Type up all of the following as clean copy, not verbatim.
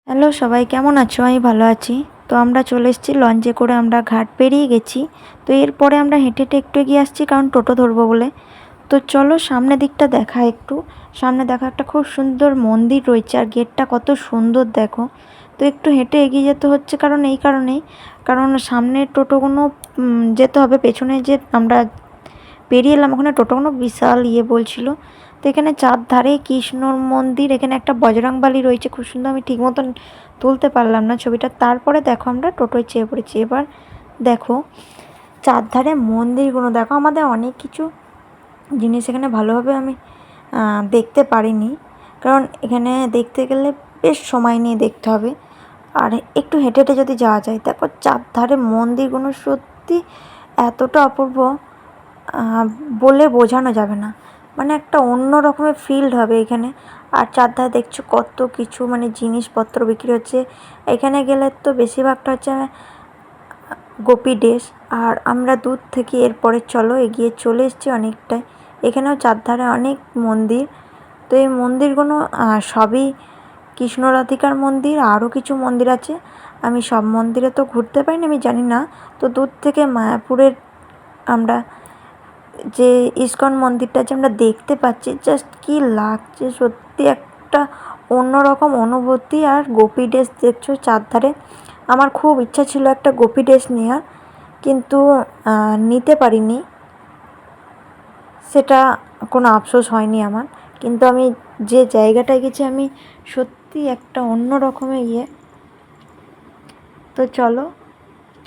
Hello সবাই, কেমন আছো? আমি ভালো আছি। তো আমরা চলে এসেছি লঞ্চে করে, আমরা ঘাট পেরিয়ে গেছি। তো এরপরে আমরা হেঁটে হেঁটে একটু এগিয়ে আসছি, কারণ টোটো ধরবো বলে। তো চলো সামনের দিকটা দেখা একটু। সামনে দেখো একটা খুব সুন্দর মন্দির রয়েছে, আর গেটটা কত সুন্দর দেখো। তো একটু হেঁটে এগিয়ে যেতে হচ্ছে, কারণ এই কারণেই, কারণ সামনের টোটোগুলো যেতে হবে। পেছনে যে আমরা পেরিয়ে এলাম, ওখানে টোটোগুলো বিশাল বলছিল। তো এখানে চারধারে কৃষ্ণর মন্দির, এখানে একটা বজরংবলী রয়েছে খুব সুন্দর। আমি ঠিক মতন তুলতে পারলাম না ছবিটা। তারপরে দেখো আমরা টোটোয় চেয়ে পড়েছি। এবার দেখো চারধারে মন্দিরগুলো দেখো। আমাদের অনেক কিছু জিনিস এখানে ভালোভাবে আমি দেখতে পারিনি, কারণ এখানে দেখতে গেলে বেশ সময় নিয়ে দেখতে হবে। আর একটু হেঁটে হেঁটে যদি যাওয়া যায়, দেখো চারধারে মন্দিরগুলো সত্যি এতটা অপূর্ব, বলে বোঝানো যাবে না। মানে একটা অন্য রকমের ফিল্ড হবে এখানে। আর চারধারে দেখছো কত কিছু মানে জিনিসপত্র বিক্রি হচ্ছে। এখানে গেলে তো বেশিরভাগটা হচ্ছে গোপী ড্রেস। আর আমরা দূর থেকে এরপরে চলো এগিয়ে চলে এসেছি অনেকটাই। এখানেও চারধারে অনেক মন্দির। তো এই মন্দিরগুলো সবই কৃষ্ণ রাধিকার মন্দির। আরও কিছু মন্দির আছে, আমি সব মন্দিরে তো ঘুরতে পারিনি, আমি জানি না। তো দূর থেকে মায়াপুরের আমরা যে ইস্কন মন্দিরটা যে আমরা দেখতে পাচ্ছি, জাস্ট কি লাগছে সত্যি, একটা অন্যরকম অনুভূতি। আর গোপী ড্রেস দেখছো চারধারে। আমার খুব ইচ্ছা ছিল একটা গোপী ড্রেস নেওয়ার, কিন্তু নিতে পারিনি। সেটা কোনো আফসোস হয়নি আমার। কিন্তু আমি যে জায়গাটায় গেছি, আমি সত্যি একটা অন্য রকমের তো চলো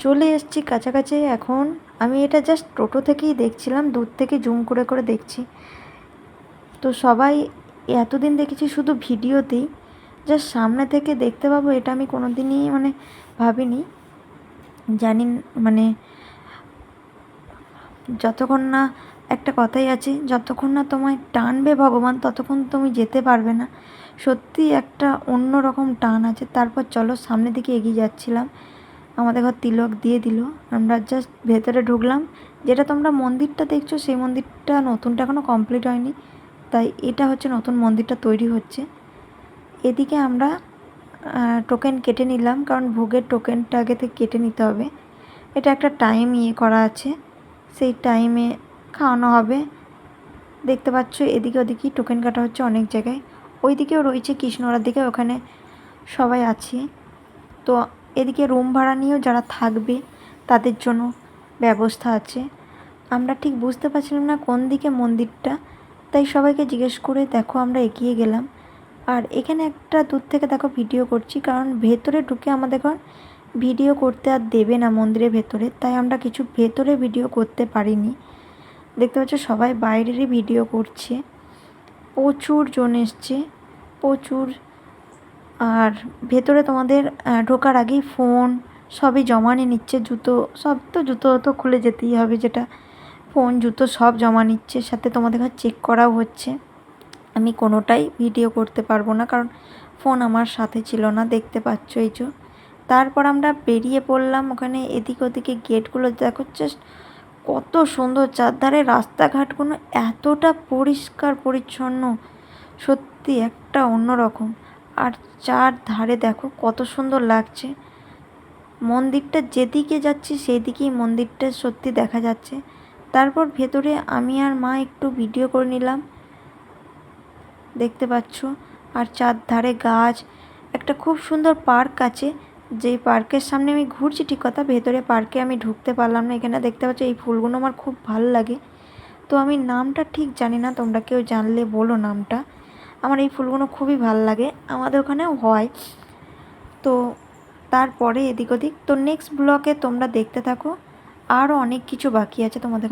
চলে এসেছি কাছাকাছি এখন। আমি এটা জাস্ট টোটো থেকেই দেখছিলাম, দূর থেকে জুম করে করে দেখছি। তো সবাই এতদিন দেখেছি শুধু ভিডিওতেই, জাস্ট সামনে থেকে দেখতে পাবো এটা আমি কোনো দিনই মানে ভাবিনি। জানি মানে যতক্ষণ না, একটা কথাই আছে, যতক্ষণ না তোমায় টানবে ভগবান ততক্ষণ তুমি যেতে পারবে না। সত্যি একটা অন্য রকম টান আছে। তারপর চলো সামনের দিকে এগিয়ে যাচ্ছিলাম। আমাদের ঘর তিলক দিয়ে দিল, আমরা জাস্ট ভেতরে ঢুকলাম। যেটা তোমরা মন্দিরটা দেখছো, সেই মন্দিরটা নতুনটা এখনও কমপ্লিট হয়নি, তাই এটা হচ্ছে নতুন মন্দিরটা তৈরি হচ্ছে। এদিকে আমরা টোকেন কেটে নিলাম, কারণ ভোগের টোকেনটা আগে থেকে কেটে নিতে হবে। এটা একটা টাইম করা আছে, সেই টাইমে খাওয়ানো হবে। দেখতে পাচ্ছ এদিকে ওদিকেই টোকেন কাটা হচ্ছে অনেক জায়গায়। ওই দিকেও রয়েছে কৃষ্ণরার দিকে, ওখানে সবাই আছে। তো এদিকে রুম ভাড়া নিয়েও যারা থাকবে তাদের জন্য ব্যবস্থা আছে। আমরা ঠিক বুঝতে পারছিলাম না কোন দিকে মন্দিরটা, তাই সবাইকে জিজ্ঞেস করে দেখো আমরা এগিয়ে গেলাম। আর এখানে একটা দূর থেকে দেখো ভিডিও করছি, কারণ ভেতরে ঢুকে আমাদের ঘর ভিডিও করতে আর দেবে না মন্দিরের ভেতরে, তাই আমরা কিছু ভেতরে ভিডিও করতে পারিনি। দেখতে পাচ্ছ সবাই বাইরেরই ভিডিও করছে। প্রচুর জন এসছে, প্রচুর। আর ভেতরে তোমাদের ঢোকার আগেই ফোন সবই জমা নিয়ে নিচ্ছে, জুতো সব, তো জুতো তো খুলে যেতেই হবে, যেটা ফোন জুতো সব জমা নিচ্ছে, সাথে তোমাদের কাছে চেক করাও হচ্ছে। আমি কোনোটাই ভিডিও করতে পারবো না, কারণ ফোন আমার সাথে ছিল না, দেখতে পাচ্ছ এই যে। তারপর আমরা বেরিয়ে পড়লাম। ওখানে এদিক ওদিকে গেটগুলো দেখো, জাস্ট কত সুন্দর। চারধারে রাস্তাঘাটগুলো এতটা পরিষ্কার পরিচ্ছন্ন, সত্যি একটা অন্যরকম। আর চারধারে দেখো কত সুন্দর লাগছে। মন্দিরটা যেদিকে যাচ্ছি সেই দিকেই মন্দিরটা সত্যি দেখা যাচ্ছে। তারপর ভেতরে আমি আর মা একটু ভিডিও করে নিলাম, দেখতে পাচ্ছ। আর চারধারে গাছ, একটা খুব সুন্দর পার্ক আছে, যেই পার্কের সামনে আমি ঘুরছি ঠিক কথা, ভেতরে পার্কে আমি ঢুকতে পারলাম না। এখানে দেখতে পাচ্ছ এই ফুলগুলো আমার খুব ভালো লাগে। তো আমি নামটা ঠিক জানি না, তোমরা কেউ জানলে বলো নামটা। আমার এই ফুলগুলো খুবই ভালো লাগে, আমাদের ওখানেও হয়। তো তারপরে এদিক ওদিক, তো নেক্সট ব্লগে তোমরা দেখতে থাকো, আরও অনেক কিছু বাকি আছে তোমাদের।